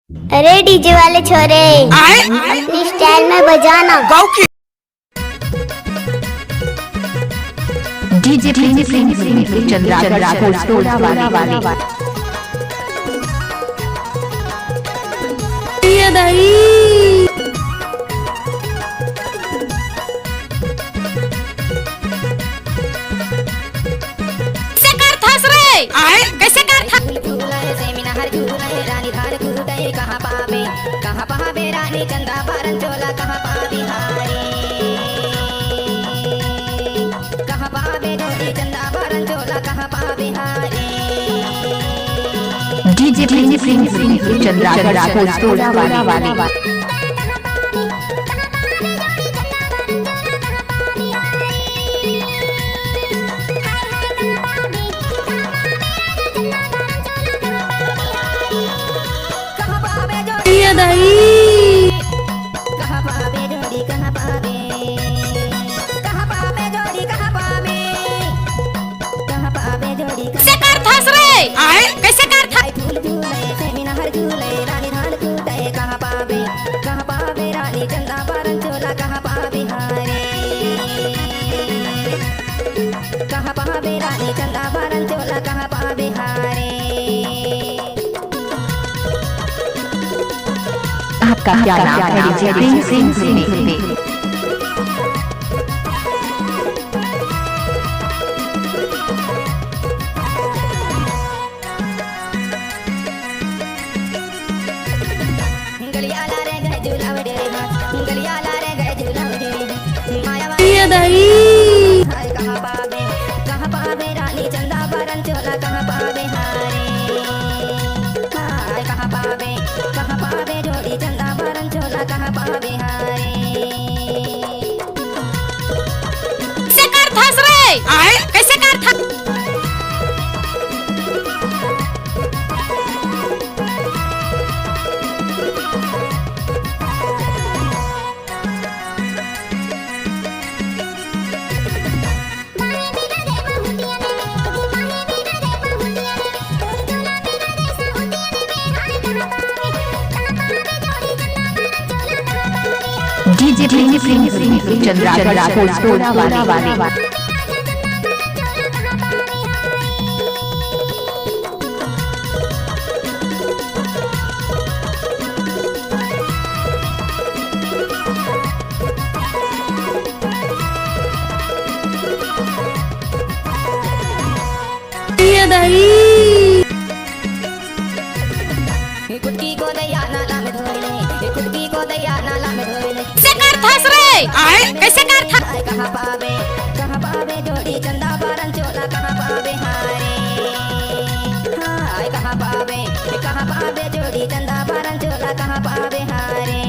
अरे डीजे वाले छोरे अपनी स्टाइल में बजाना। डीजे चंद्रा कैसे कर था रानी धार गए कहाँ पावे रानी चंदा बारन चोला कहाँ पावे हारे कहाँ पावे डोरी चंदा बारन चोला कहाँ पावे हारे डीजे चंद्रा वाले कहाँ पावे डोरी कहाँ पावे डोरी कहाँ पावे कहाँ पावे डोरी कैसे कर थस रे कैसे कर था झूल झूले सेमिना हर झूले रानी धान कूटे कहाँ पावे रानी चंदा बारन चोला कहाँ पावे हारे कहाँ पावे रानी चंदा बारन चोला कहाँ पावे हारे आपका क्या नाम है? डीजे सिंह गलियाला रे गए झूलावड़े गलियाला रे गए झूलावड़े माया हाय कहाँ पावे रानी चंदा बारन चोला कहाँ पावे हारे हाय कहाँ पावे डोरी चंदा बारन चोला कहाँ पावे हारे कैसे कर थस रे कैसे कर था डीजे चंद्रा वाले कुटकी को दैया नाला में धोले कुटकी को दैया नाला में धोले कैसे कर थस रे कैसे कर था कहाँ पावे डोरी चंदा बारन चोला कहाँ पावे हारे हाय कहाँ पावे डोरी चंदा बारन चोला कहाँ पावे हारे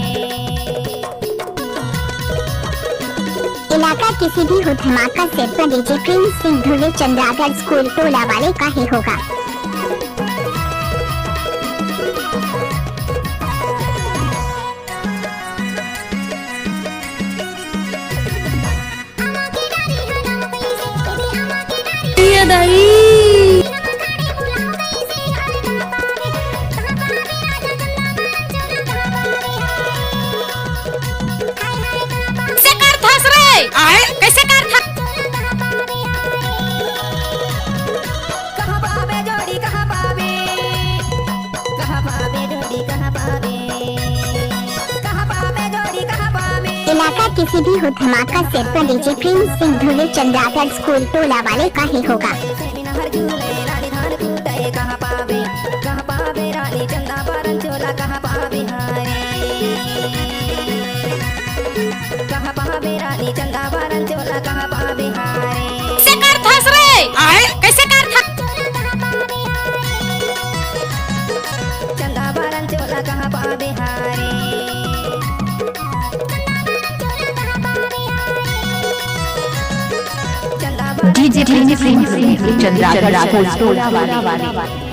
इलाका किसी भी हो धमाका सेट पर डीजे प्रिंस सिंह धुले चंद्रागढ़ स्कूल टोला वाले का ही होगा। कैसे कर थस रे कैसे कर था कहाँ पावे डोरी कहाँ पावे डोरी कहाँ पावे डोरी कहाँ पावे इलाका किसी भी हो धमाका सेट पर डीजे प्रिंस सिंह धुले चंद्रागढ़ स्कूल टोला वाले का ही होगा। हर झूले रानी धान कूटे कहाँ पावे रानी चंदा बारन चोला कहाँ पावे हारे कहाँ पावे रानी चंदा बारन चोला कहाँ पावे हारे कैसे कर थस रे कैसे कर था चंदा बारन चोला कहाँ पावे हारे डीजे चंद्रा वाले